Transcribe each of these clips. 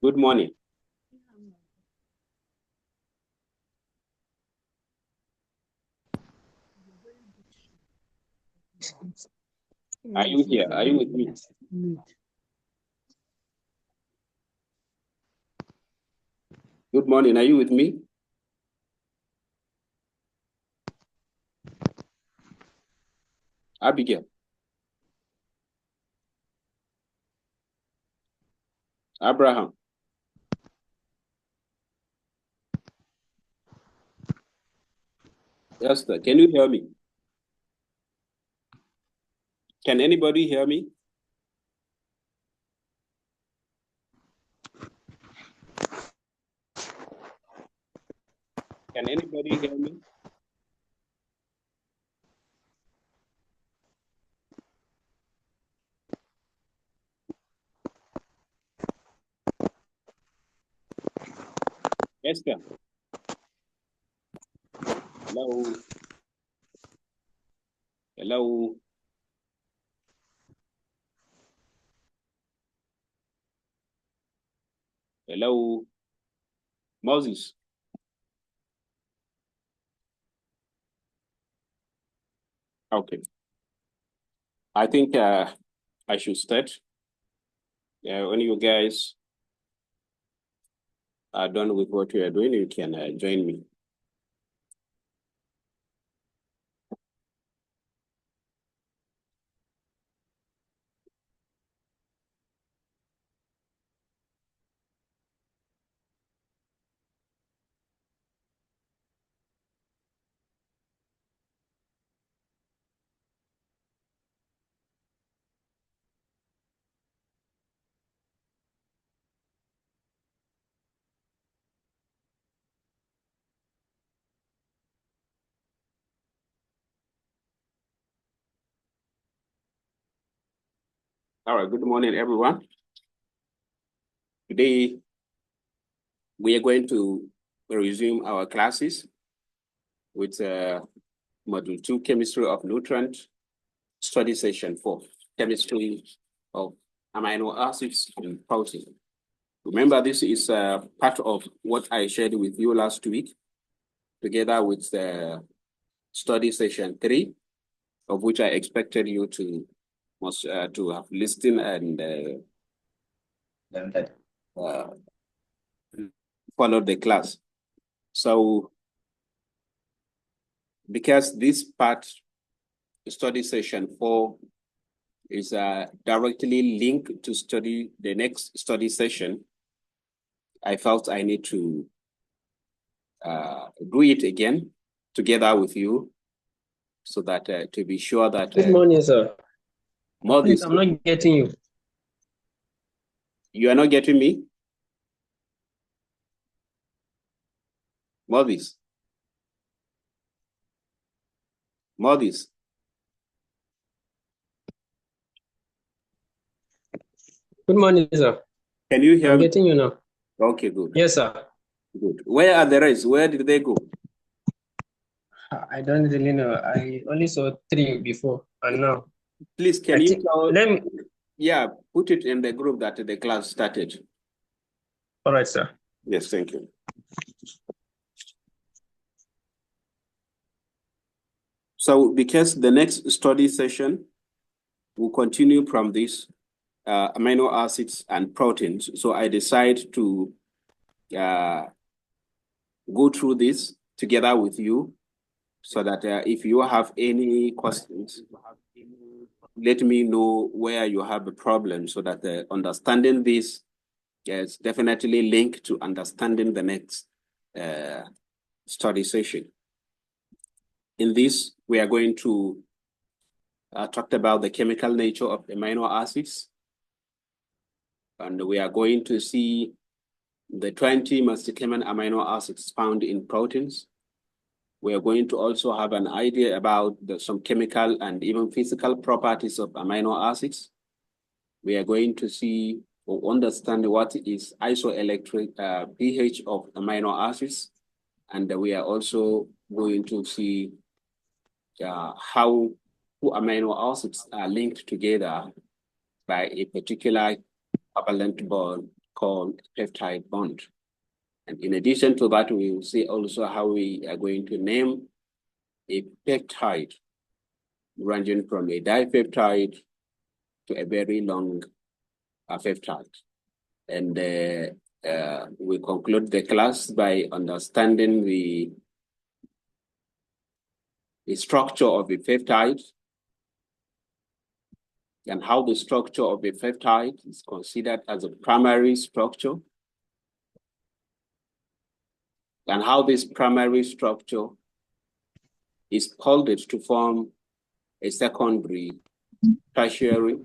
Good morning. Are you here? Are you with me? Good morning. Are you with me? Abigail. Abraham. Esther, can you hear me? Can anybody hear me? Can anybody hear me? Esther. Hello. Hello. Hello. Moses. Okay. I think I should start. When you guys are done with what you are doing, you can join me. All right. Good morning, everyone. Today, we are going to resume our classes with Module 2, Chemistry of Nutrient, Study Session 4, Chemistry of Amino Acids and Protein. Remember, this is part of what I shared with you last week, together with the Study Session 3, of which I expected you to have listened and followed the class. So, because this part, Study Session 4, is directly linked to study the next study session, I felt I need to do it again together with you, so that to be sure that. Good morning, sir. Please, I'm not getting you. You are not getting me? Morris. Morris. Good morning, sir. Can you hear I'm me? getting you now. Okay, good. Yes, sir. Good. Where are the rest? Where did they go? I don't really know. I only saw 3 before, and now. Please, can you tell? Yeah, put it in the group that the class started. All right, sir. Yes, thank you. So, because the next study session will continue from this amino acids and proteins, so I decide to go through this together with you, so that if you have any questions, let me know where you have a problem, so that understanding this is definitely linked to understanding the next study session. In this, we are going to talk about the chemical nature of amino acids, and we are going to see the 20 most common amino acids found in proteins. We are going to also have an idea about some chemical and even physical properties of amino acids. We are going to see or understand what is isoelectric pH of amino acids. And we are also going to see how two amino acids are linked together by a particular covalent bond called peptide bond. And in addition to that, we will see also how we are going to name a peptide ranging from a dipeptide to a very long peptide. And we conclude the class by understanding the structure of a peptide and how the structure of a peptide is considered as a primary structure, and how this primary structure is folded to form a secondary, tertiary,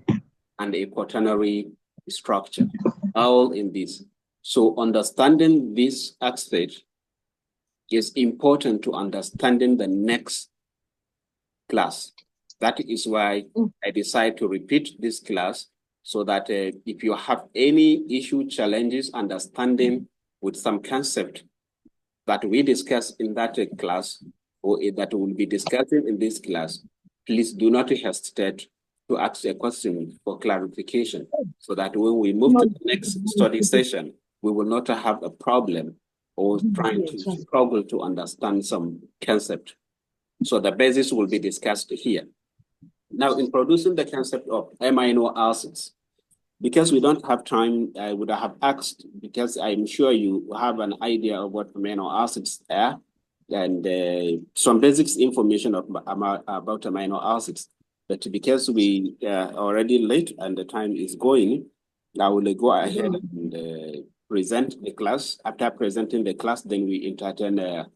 and a quaternary structure, all in this. So understanding this aspect is important to understanding the next class. That is why I decide to repeat this class so that if you have any issue, challenges, understanding with some concept that we discuss in that class or that we'll be discussing in this class, please do not hesitate to ask a question for clarification so that when we move to the next study session, we will not have a problem or trying to struggle to understand some concept. So the basis will be discussed here. Now, introducing the concept of amino acids, because we don't have time, I would have asked, because I'm sure you have an idea of what amino acids are, and some basics information about amino acids. But because we are already late and the time is going, I will go ahead and present the class. After presenting the class, then we entertain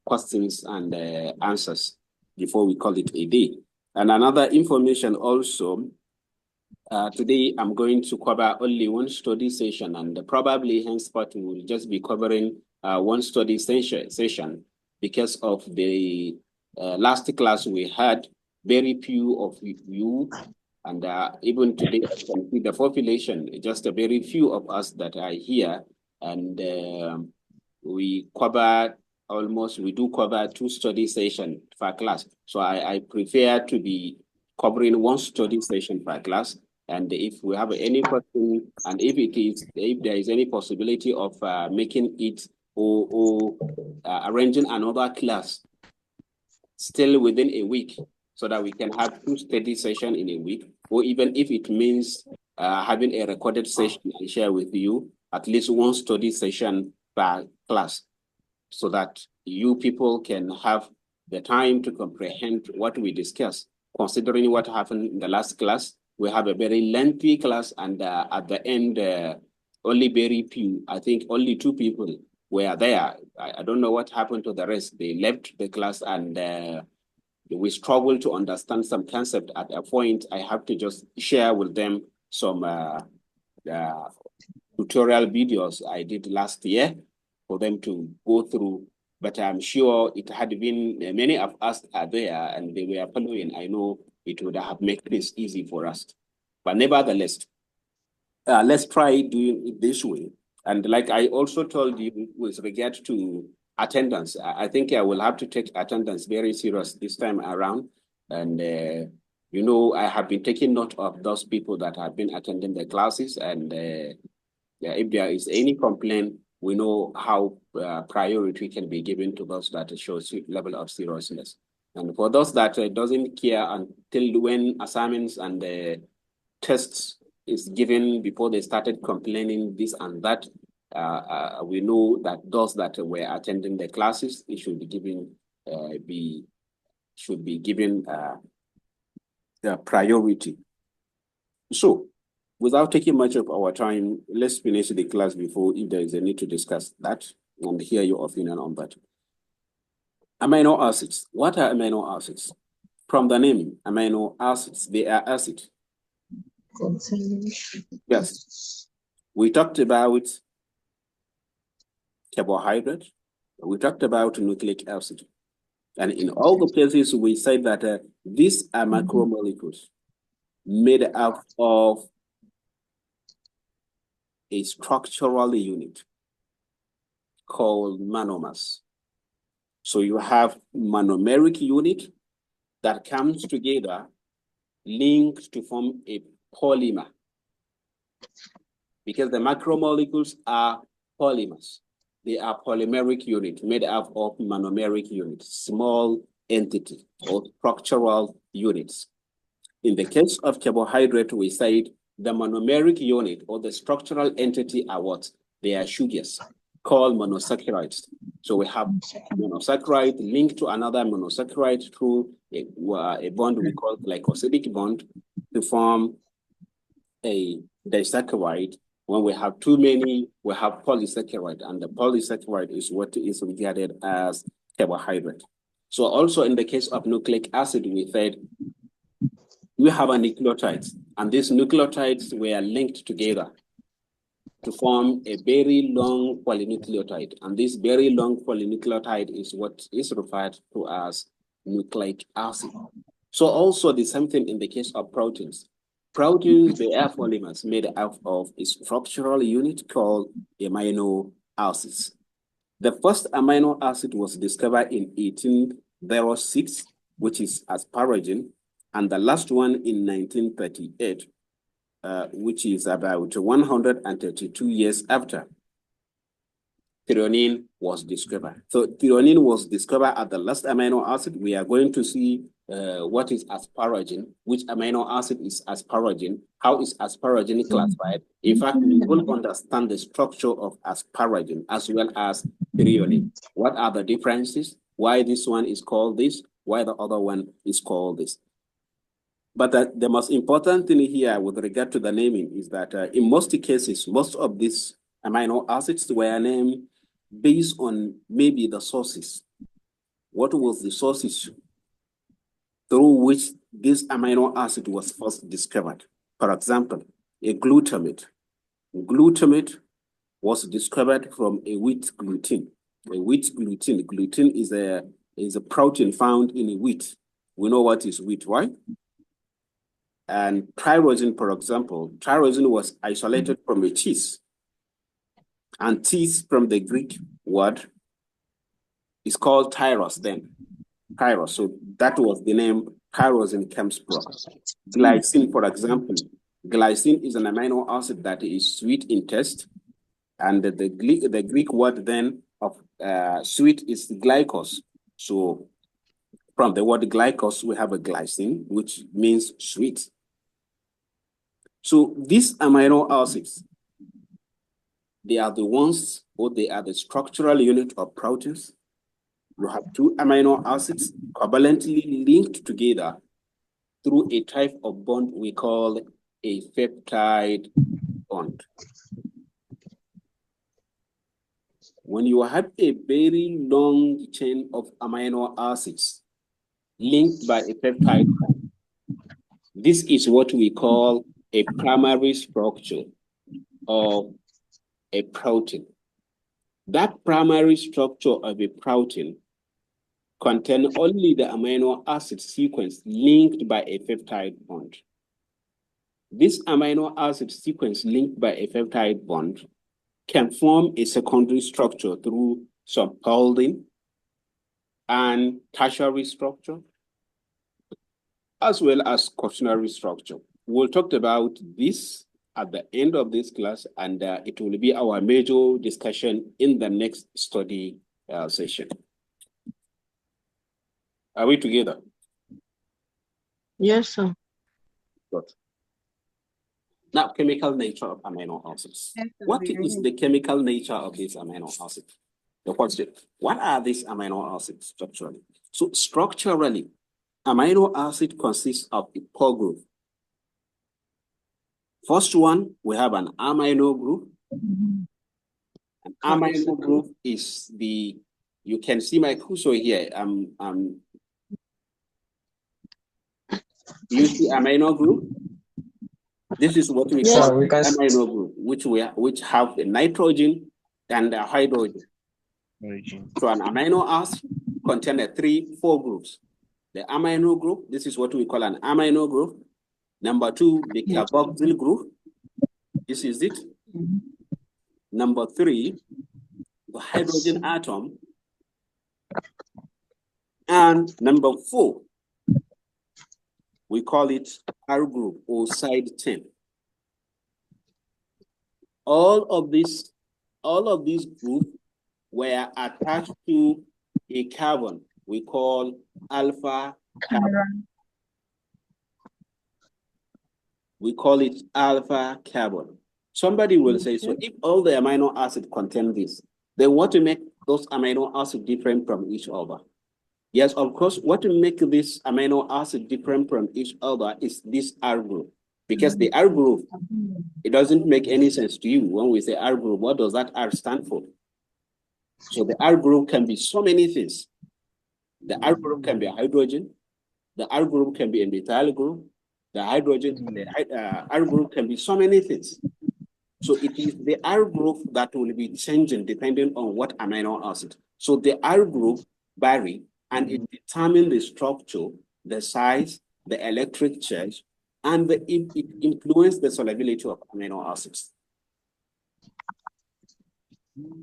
questions and answers before we call it a day. And another information also, today I'm going to cover only one study session, and probably henceforth we will just be covering one study session because of the last class we had very few of you, and even today I can see the population, just a very few of us that are here, and we do cover 2 study sessions per class. So I prefer to be covering 1 study session per class. And if we have any question, and if there is any possibility of making it or arranging another class still within a week, so that we can have 2 study sessions in a week, or even if it means having a recorded session and share with you at least 1 study session per class, so that you people can have the time to comprehend what we discuss. Considering what happened in the last class, we have a very lengthy class, and at the end, only very few, I think only 2 people were there. I don't know what happened to the rest. They left the class, and we struggled to understand some concept. At a point, I have to just share with them some tutorial videos I did last year for them to go through. But I'm sure it had been, many of us are there and they were following. I know it would have made this easy for us. But nevertheless, let's try doing it this way. And like I also told you with regard to attendance, I think I will have to take attendance very serious this time around. And, you know, I have been taking note of those people that have been attending the classes. And if there is any complaint, we know how priority can be given to those that show level of seriousness. And for those that doesn't care until when assignments and tests is given before they started complaining this and that, we know that those that were attending the classes, it should be given the priority. So, without taking much of our time, let's finish the class before if there is a need to discuss that and hear your opinion on that. Amino acids. What are amino acids? From the name, amino acids, they are acids. Yes. We talked about carbohydrate. We talked about nucleic acid. And in all the places, we said that these are macromolecules made up of a structural unit called monomers. So you have monomeric unit that comes together, linked to form a polymer. because the macromolecules are polymers. They are polymeric units made up of monomeric units, small entity or structural units. In the case of carbohydrate, we said the monomeric unit or the structural entity are what? They are sugars called monosaccharides. So we have monosaccharide linked to another monosaccharide through a bond we call glycosidic bond to form a disaccharide. When we have too many, we have polysaccharide, and the polysaccharide is what is regarded as carbohydrate. So also in the case of nucleic acid, we said we have a nucleotides, and these nucleotides were linked together to form a very long polynucleotide. And this very long polynucleotide is what is referred to as nucleic acid. So also the same thing in the case of proteins. Proteins, they are polymers made up of a structural unit called amino acids. The first amino acid was discovered in 1806, which is asparagine, and the last one in 1938, which is about 132 years after threonine was discovered. So threonine was discovered at the last amino acid. We are going to see what is asparagine, which amino acid is asparagine, how is asparagine classified. In fact, we will understand the structure of asparagine as well as threonine. What are the differences? Why this one is called this? Why the other one is called this? But the most important thing here with regard to the naming is that in most cases, most of these amino acids were named based on maybe the sources. What was the sources through which this amino acid was first discovered? For example, a glutamate. Glutamate was discovered from a wheat gluten. A wheat gluten. Gluten is a protein found in wheat. We know what is wheat, right? And tyrosine, for example, tyrosine was isolated from a cheese. And cheese from the Greek word is called tyros then. Tyros. So that was the name tyrosine comes from. Glycine, for example. Glycine is an amino acid that is sweet in taste. And the Greek word then of sweet is glycos. So from the word glycos, we have a glycine, which means sweet. So these amino acids, they are the ones, or they are the structural unit of proteins. You have two amino acids covalently linked together through a type of bond we call a peptide bond. When you have a very long chain of amino acids linked by a peptide bond, this is what we call a primary structure of a protein. That primary structure of a protein contains only the amino acid sequence linked by a peptide bond. This amino acid sequence linked by a peptide bond can form a secondary structure through subfolding and tertiary structure, as well as quaternary structure. We'll talk about this at the end of this class, and it will be our major discussion in the next study session. Are we together? Yes, sir. Good. Now, chemical nature of amino acids. What is the chemical nature of these amino acids? The question, what are these amino acids structurally? So structurally, amino acid consists of a four group. First one, we have an amino group. An amino group is the, you can see my cursor here. Do you see amino group? This is what we call amino group, which have a nitrogen and a hydrogen. So an amino acid contains four groups. The amino group, this is what we call an amino group. Number two, the carboxyl group. This is it. Number three, the hydrogen atom. And number four, we call it R group or side chain. all of these groups were attached to a carbon we call alpha carbon. We call it alpha carbon. Somebody will say, so if all the amino acids contain this, then what to make those amino acids different from each other? Yes, of course, what to make this amino acid different from each other is this R group. Because the R group, it doesn't make any sense to you when we say R group. What does that R stand for? So the R group can be so many things. The R group can be a hydrogen. The R group can be a methyl group. The R group can be so many things. So it is the R group that will be changing depending on what amino acid. So the R group vary and it determines the structure, the size, the electric charge, and it influences the solubility of amino acids.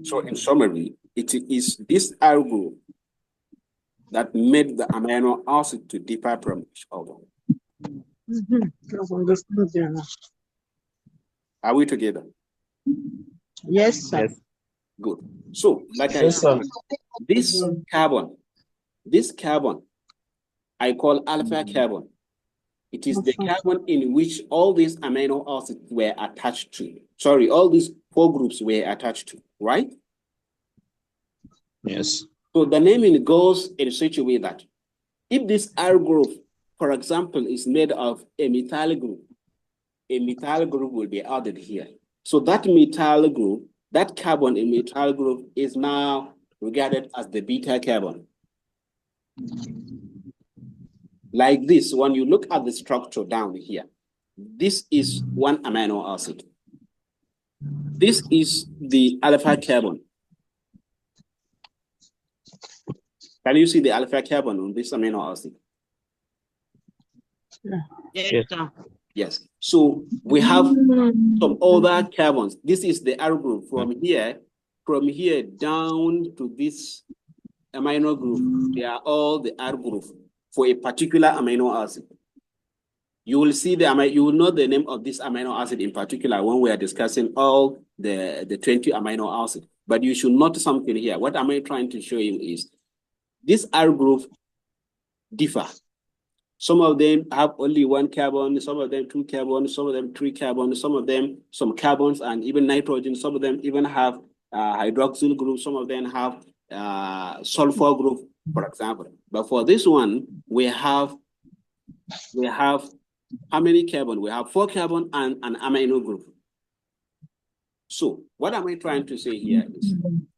So in summary, it is this R group that made the amino acid to differ from each other. Are we together? Yes, sir. Yes. Good. So, like I said, this carbon, I call alpha carbon. It is the carbon in which all these amino acids were attached to. Sorry, all these 4 groups were attached to, right? Yes. So the naming goes in such a way that if this R group, for example, is made of a methyl group will be added here. So that methyl group, that carbon in methyl group is now regarded as the beta carbon. Like this, when you look at the structure down here, this is one amino acid. This is the alpha carbon. Can you see the alpha carbon on this amino acid? Yes. Yes. So we have some other carbons. This is the R group from here down to this amino group. They are all the R group for a particular amino acid. You will see you will know the name of this amino acid in particular when we are discussing all the 20 amino acids. But you should note something here. What am I trying to show you is this R group differ. Some of them have only 1 carbon, some of them 2 carbons, some of them 3 carbons, some of them some carbons and even nitrogen. Some of them even have hydroxyl group. Some of them have sulfur group, for example. But for this one, we have how many carbon? We have 4 carbon and an amino group. So what am I trying to say here is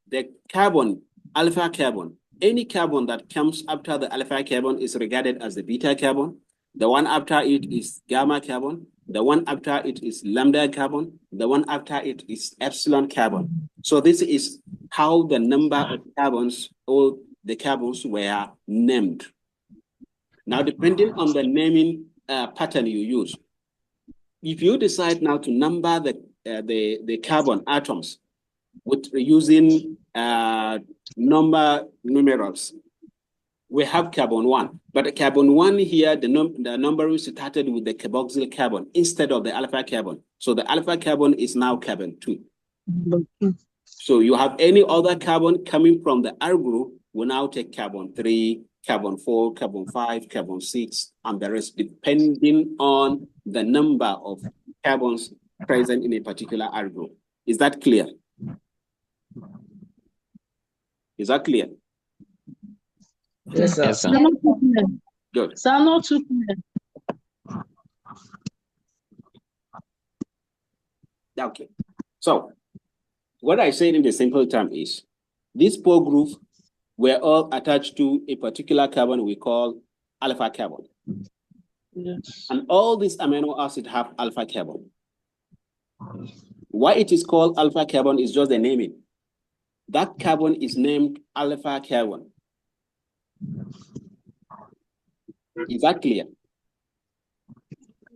the carbon, alpha carbon, any carbon that comes after the alpha carbon is regarded as the beta carbon. The one after it is gamma carbon. The one after it is lambda carbon. The one after it is epsilon carbon. So this is how the number of carbons or the carbons were named. Now, depending on the naming pattern you use, if you decide now to number the carbon atoms with using numerals, we have carbon 1. But carbon 1 here, the number is started with the carboxyl carbon instead of the alpha carbon. So the alpha carbon is now carbon 2. So you have any other carbon coming from the R group, will now take carbon 3, carbon 4, carbon 5, carbon 6, and the rest, depending on the number of carbons present in a particular R group. Is that clear? Is that clear? Yes, sir. Yes, sir. Good. So I'm not too clear. Okay. So what I said in the simple term is these 4 groups were all attached to a particular carbon we call alpha carbon. Yes. And all these amino acids have alpha carbon. Why it is called alpha carbon is just the naming. That carbon is named alpha carbon. Is that clear?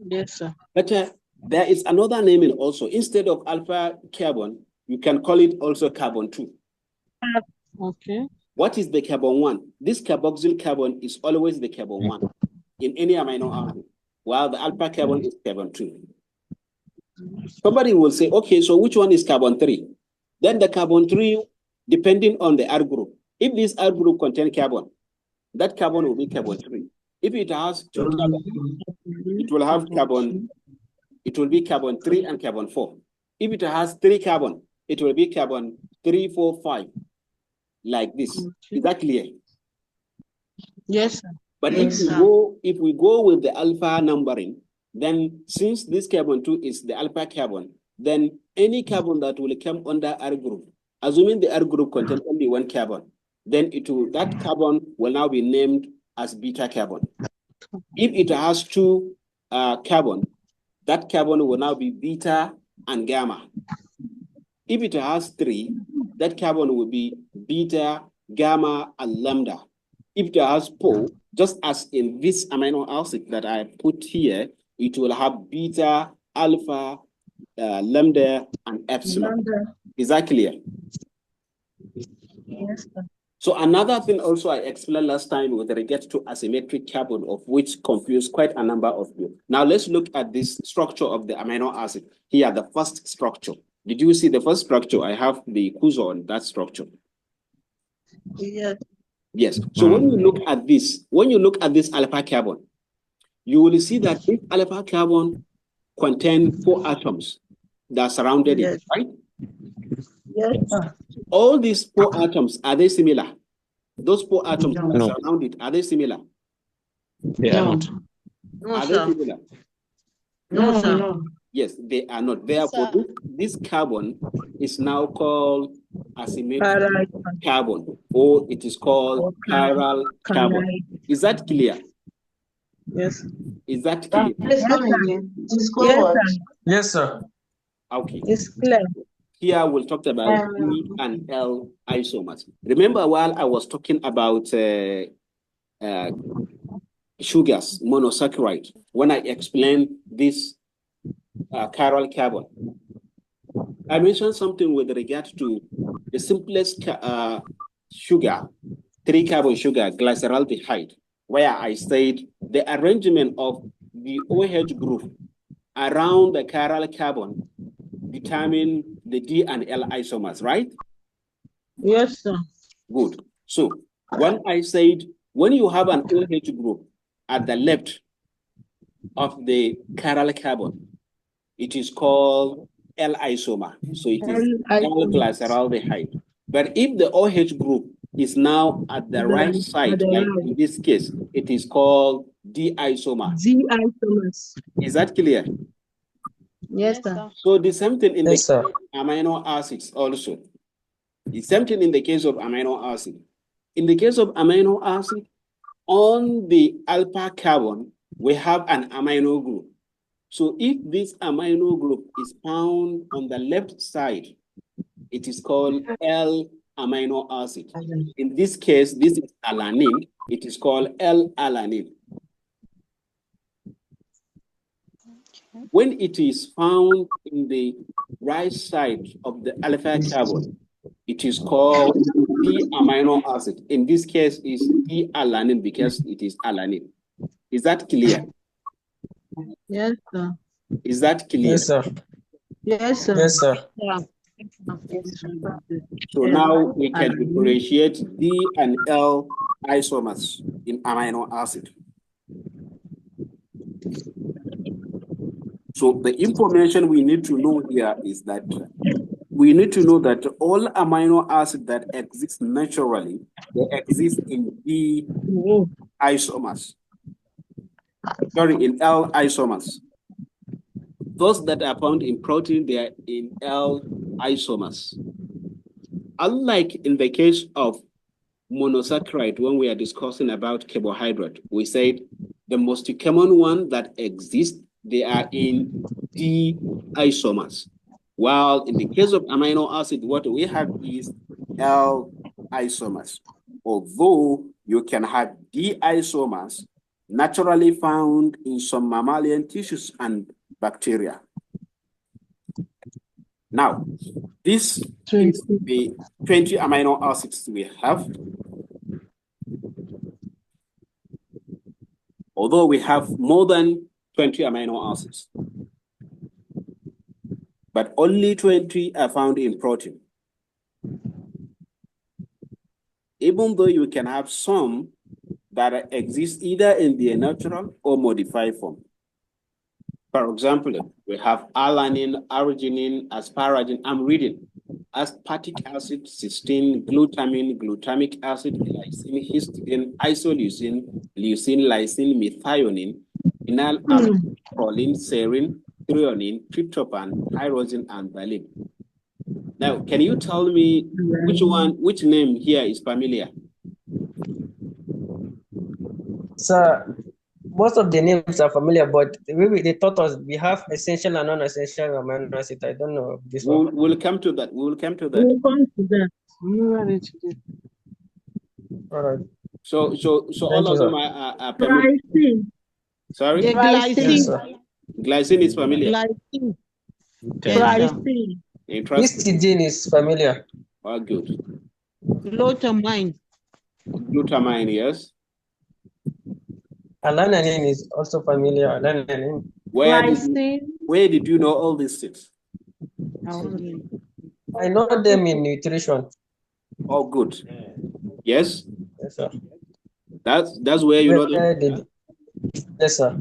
Yes, sir. But there is another naming also. Instead of alpha carbon, you can call it also carbon 2. Okay. What is the carbon 1? This carboxyl carbon is always the carbon 1 in any amino acid, while the alpha carbon is carbon 2. Somebody will say, okay, so which one is carbon 3? Then the carbon 3, depending on the R group. If this R group contains carbon, that carbon will be carbon 3. If it has 2 carbon, it will have carbon, it will be carbon 3 and carbon 4. If it has 3 carbon, it will be carbon 3, 4, 5, like this. Is that clear? Yes, sir. But Yes, if we go with the alpha numbering, then since this carbon 2 is the alpha carbon, then any carbon that will come under R group, assuming the R group contains only 1 carbon, then that carbon will now be named as beta carbon. If it has 2 carbon, that carbon will now be beta and gamma. If it has 3, that carbon will be beta, gamma, and lambda. If it has 4, just as in this amino acid that I put here, it will have beta, alpha, lambda, and epsilon. Lambda. Is that clear? Yes, sir. So another thing also I explained last time with regard to asymmetric carbon, of which confused quite a number of you. Now let's look at this structure of the amino acid. Here, the first structure. Did you see the first structure? I have the cursor on that structure. Yes. Yes. So when you look at this alpha carbon, you will see that this alpha carbon contains 4 atoms that surrounded it, right? Yes, sir. All these 4 atoms, are they similar? Those 4 atoms that No. surround it, are they similar? They are not. No, Are they sir. similar? No, sir. Yes, they are not. Therefore, this carbon is now called asymmetric carbon, or it is called chiral carbon. Is that clear? Yes. Is that clear? Yes, sir. Yes, sir. Okay. It's clear. Here we'll talk about D and L isomers. Remember while I was talking about sugars, monosaccharide, when I explained this chiral carbon, I mentioned something with regard to the simplest sugar, 3-carbon sugar, glyceraldehyde, where I said the arrangement of the OH group around the chiral carbon determine the D and L isomers, right? Yes, sir. Good. So when I said, when you have an OH group at the left of the chiral carbon, it is called L isomer. So it is L-glyceraldehyde. But if the OH group is now at the right side, like in this case, it is called D isomer. D isomers. Is that clear? Yes, sir. So the same thing in the Yes, sir. amino acids also. The same thing in the case of amino acid. In the case of amino acid, on the alpha carbon, we have an amino group. So if this amino group is found on the left side, it is called L-amino acid. In this case, this is alanine. It is called L-alanine. When it is found in the right side of the alpha carbon, it is called D-amino acid. In this case, is D-alanine because it is alanine. Is that clear? Yes, sir. Is that clear? Yes, sir. Yes, sir. Yes, sir. Yeah. So now we can differentiate D and L isomers in amino acid. So the information we need to know here is that we need to know that all amino acids that exist naturally, they exist in D isomers. Sorry, in L isomers. Those that are found in protein, they are in L isomers. Unlike in the case of monosaccharide, when we are discussing about carbohydrate, we said the most common one that exists, they are in D isomers. While in the case of amino acid, what we have is L isomers. Although you can have D isomers naturally found in some mammalian tissues and bacteria. Now, this is the 20 amino acids we have. Although we have more than 20 amino acids. but only 20 are found in protein. Even though you can have some that exist either in their natural or modified form. For example, we have alanine, arginine, asparagine. I'm reading. Aspartic acid, cysteine, glutamine, glutamic acid, lysine, histidine, isoleucine, leucine, lysine, methionine, phenyl, proline, serine, threonine, tryptophan, tyrosine, and valine. Now, can you tell me which name here is familiar? Sir, most of the names are familiar, but the way they taught us, we have essential and non-essential amino acids. I don't know this one. We'll come to that. We'll come to that. We'll come to that. I'm ready to do. All right. So all of them are familiar. Glycine. Sorry? The Yes, glycine. sir. Glycine is familiar. Glycine. Okay. Glycine. Interesting. Histidine is familiar. Oh, good. Glutamine. Glutamine, yes. Alanine is also familiar. Alanine. Where Glycine. did you know all these things? I know them in nutrition. Oh, good. Yes, Yes, sir. that's where you know Where them. did? Yes, sir.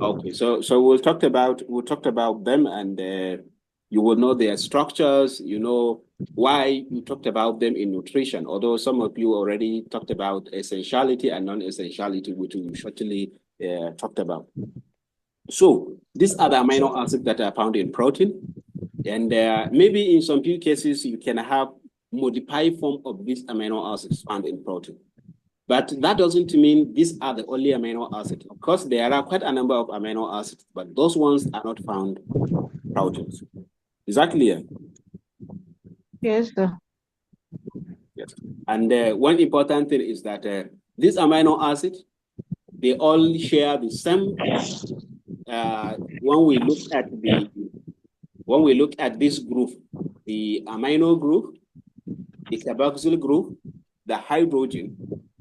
Okay, so we'll talk about them, and you will know their structures. You know why you talked about them in nutrition. Although some of you already talked about essentiality and non-essentiality, which we shortly talked about. So these are the amino acids that are found in protein, and maybe in some few cases you can have modified form of these amino acids found in protein. But that doesn't mean these are the only amino acids. Of course, there are quite a number of amino acids, but those ones are not found in proteins. Is that clear? Yes, sir. Yes. And one important thing is that these amino acids, they all share the same. When we look at this group, the amino group, the carboxyl group, the hydrogen,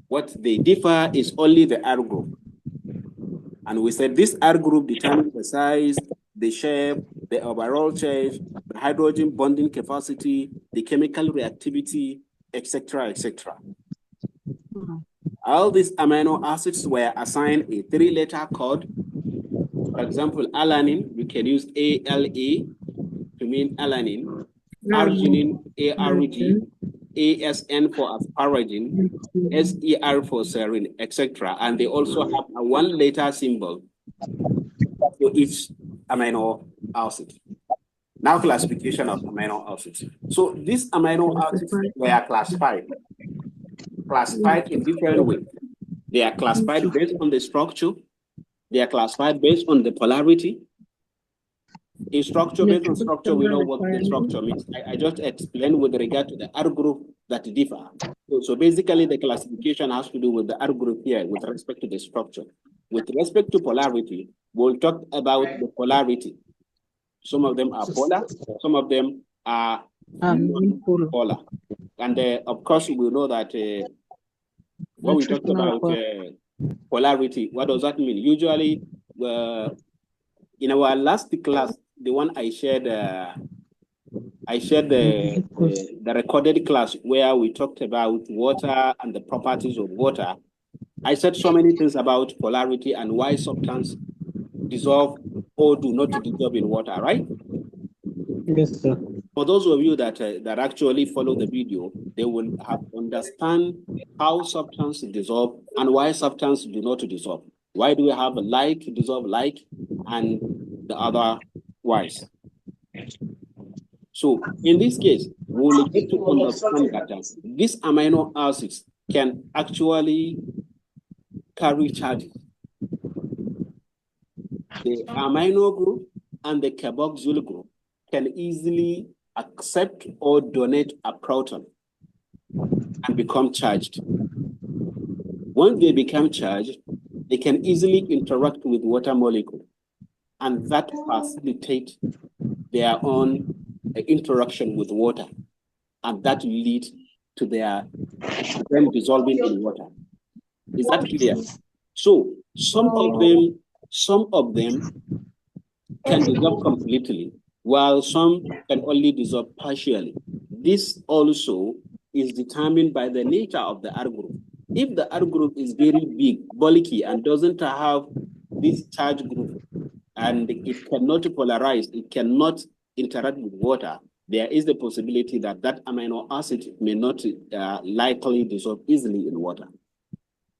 what they differ is only the R group. And we said this R group determines the size, the shape, the overall charge, the hydrogen bonding capacity, the chemical reactivity, etc., etc. All these amino acids were assigned a 3-letter code. For example, alanine, you can use ALA to mean alanine, arginine, ARG, ASN for asparagine, SER for serine, etc. And they also have a 1-letter symbol for each amino acid. Now classification of amino acids. So these amino acids were classified in different ways. They are classified based on the structure. They are classified based on the polarity. In structure, based on structure, we know what the structure means. I just explained with regard to the R group that differ. So basically, the classification has to do with the R group here with respect to the structure. With respect to polarity, we'll talk about the polarity. Some of them are polar, some of them are non-polar. And of course, we know that when we talk about polarity, what does that mean? Usually, in our last class, the one I shared the recorded class where we talked about water and the properties of water. I said so many things about polarity and why substances dissolve or do not dissolve in water, right? Yes, sir. For those of you that actually follow the video, they will have understand how substances dissolve and why substances do not dissolve. Why do we have like dissolve like and the otherwise? So in this case, we'll get to understand that these amino acids can actually carry charges. The amino group and the carboxyl group can easily accept or donate a proton and become charged. Once they become charged, they can easily interact with water molecule, and that facilitates their own interaction with water, and that leads to them dissolving in water. Is that clear? So some of them can dissolve completely while some can only dissolve partially. This also is determined by the nature of the R group. If the R group is very big, bulky, and doesn't have this charge group, and it cannot polarize, it cannot interact with water, there is the possibility that that amino acid may not likely dissolve easily in water.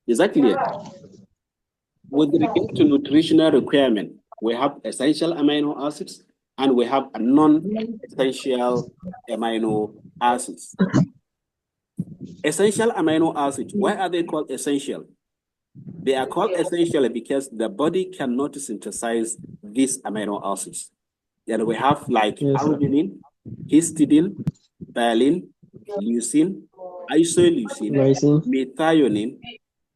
Is that clear? With regard to nutritional requirement, we have essential amino acids and we have a non-essential amino acids. Essential amino acids, why are they called essential? They are called essential because the body cannot synthesize these amino acids. Then we have like arginine, histidine, valine, leucine, isoleucine, methionine,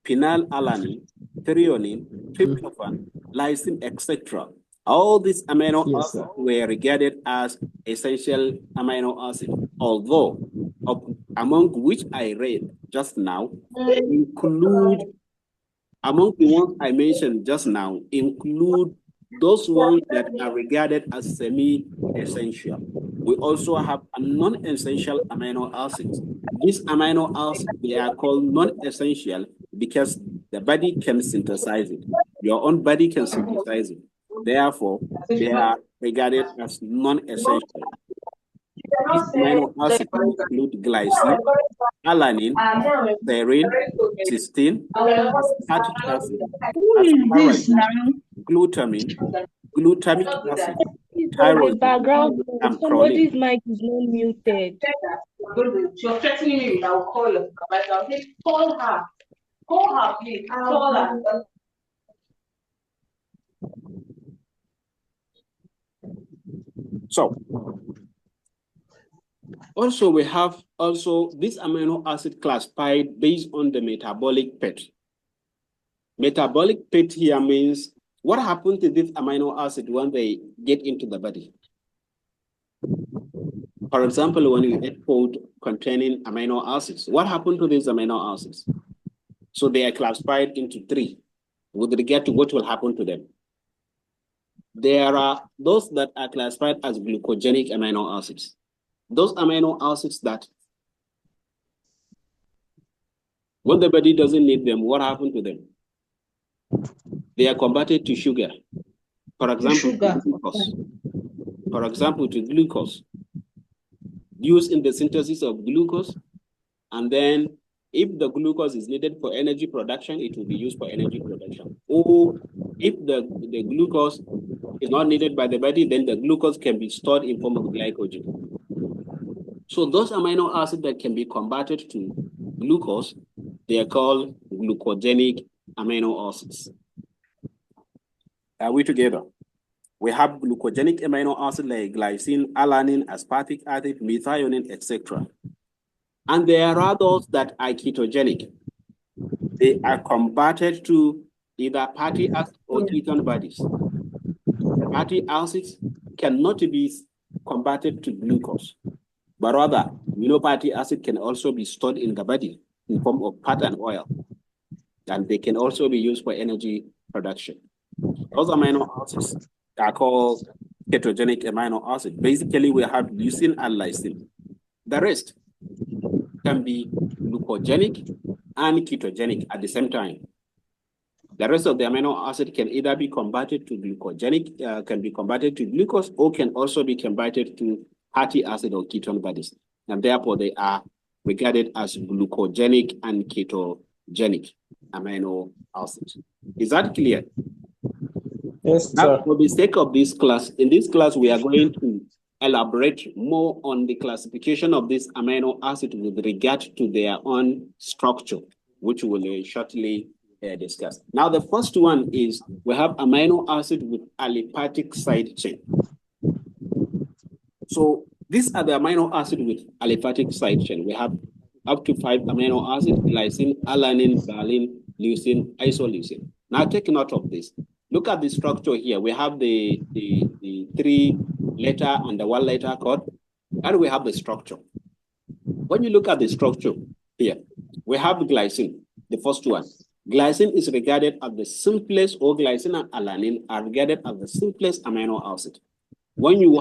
phenylalanine, threonine, tryptophan, lysine, etc. All these amino acids were regarded as essential amino acids, although among which I read just now include, among the ones I mentioned just now, include those ones that are regarded as semi-essential. We also have a non-essential amino acids. These amino acids, they are called non-essential because the body can synthesize it. Your own body can synthesize it. Therefore, they are regarded as non-essential. These amino acids include glycine, alanine, serine, cysteine, aspartic acid, asparagine, glutamine, glutamic acid, tyrosine, background. and Somebody's proline. mic is not muted. You're threatening me with I'll call her. I'll say, call her. Call her, please. Call her. So, also we have this amino acid classified based on the metabolic PET. Metabolic PET here means what happens to this amino acid when they get into the body. For example, when you eat food containing amino acids, what happened to these amino acids? So they are classified into three with regard to what will happen to them. There are those that are classified as glucogenic amino acids. Those amino acids that when the body doesn't need them, what happened to them? They are converted to sugar. For example, to glucose. For example, to glucose. Used in the synthesis of glucose. And then if the glucose is needed for energy production, it will be used for energy production. Or if the glucose is not needed by the body, then the glucose can be stored in form of glycogen. So those amino acids that can be converted to glucose, they are called glucogenic amino acids. Are we together? We have glucogenic amino acids like glycine, alanine, aspartic acid, methionine, etc. And there are those that are ketogenic. They are converted to either fatty acids or ketone bodies. The fatty acids cannot be converted to glucose, but rather, fatty acid can also be stored in the body in form of fat and oil, and they can also be used for energy production. Those amino acids are called ketogenic amino acids. Basically, we have leucine and lysine. The rest can be glucogenic and ketogenic at the same time. The rest of the amino acid can either be converted to glucogenic, can be converted to glucose, or can also be converted to fatty acid or ketone bodies. And therefore, they are regarded as glucogenic and ketogenic amino acids. Is that clear? Yes, sir. Now, for the sake of this class, in this class, we are going to elaborate more on the classification of this amino acid with regard to their own structure, which we will shortly discuss. Now, the first one is we have amino acid with aliphatic side chain. So these are the amino acid with aliphatic side chain. We have up to 5 amino acids: glycine, alanine, valine, leucine, isoleucine. Now take note of this. Look at the structure here. We have the 3-letter and the 1-letter code, and we have the structure. When you look at the structure here, we have glycine, the first one. Glycine is regarded as the simplest, or glycine and alanine are regarded as the simplest amino acid. when you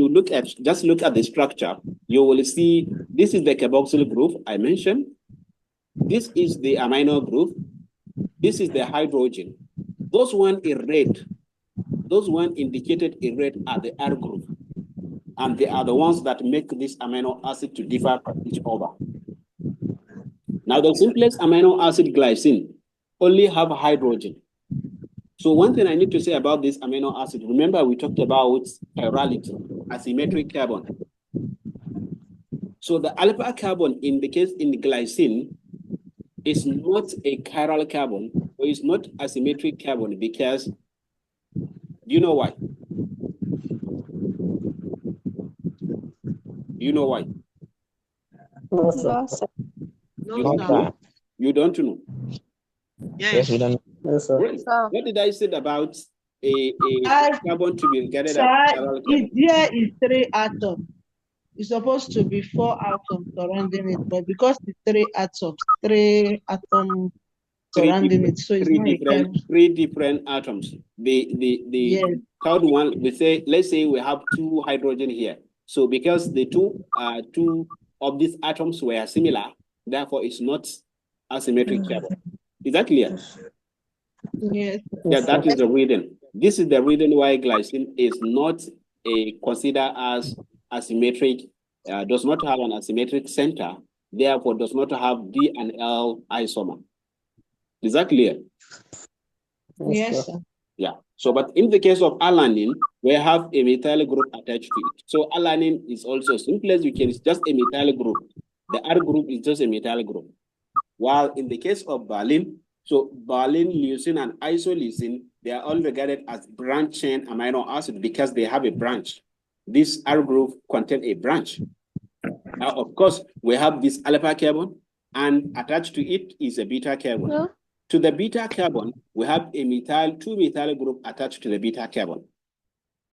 look at the structure, you will see this is the carboxyl group I mentioned. This is the amino group. This is the hydrogen. Those one in red, those one indicated in red are the R group. And they are the ones that make this amino acid to differ from each other. Now, the simplest amino acid, glycine, only have hydrogen. So one thing I need to say about this amino acid, remember we talked about chirality, asymmetric carbon. So the alpha carbon in the glycine is not a chiral carbon, or is not asymmetric carbon, because, do you know why? Do you know why? No, sir. No, sir. You don't know. Yes, we don't. No, sir. Great. What did I say about a carbon to be regarded as Sir, chiral carbon? there is 3 atoms. It's supposed to be 4 atoms surrounding it, but because it's 3 atoms surrounding it, so it's not a chiral. Three different atoms. The Yes. third one, let's say we have 2 hydrogen here. So because the two of these atoms were similar, therefore it's not asymmetric carbon. Is that clear? Yes. Yeah, that is the reason. This is the reason why glycine is not considered as asymmetric, does not have an asymmetric center, therefore does not have D and L isomer. Is that clear? Yes, sir. Yeah. So, but in the case of alanine, we have a methyl group attached to it. So alanine is also simple as you can, it's just a methyl group. The R group is just a methyl group. While in the case of valine, so valine, leucine, and isoleucine, they are all regarded as branch chain amino acid because they have a branch. This R group contains a branch. Now, of course, we have this alpha carbon, and attached to it is a beta carbon. To the beta carbon, we have a two methyl group attached to the beta carbon.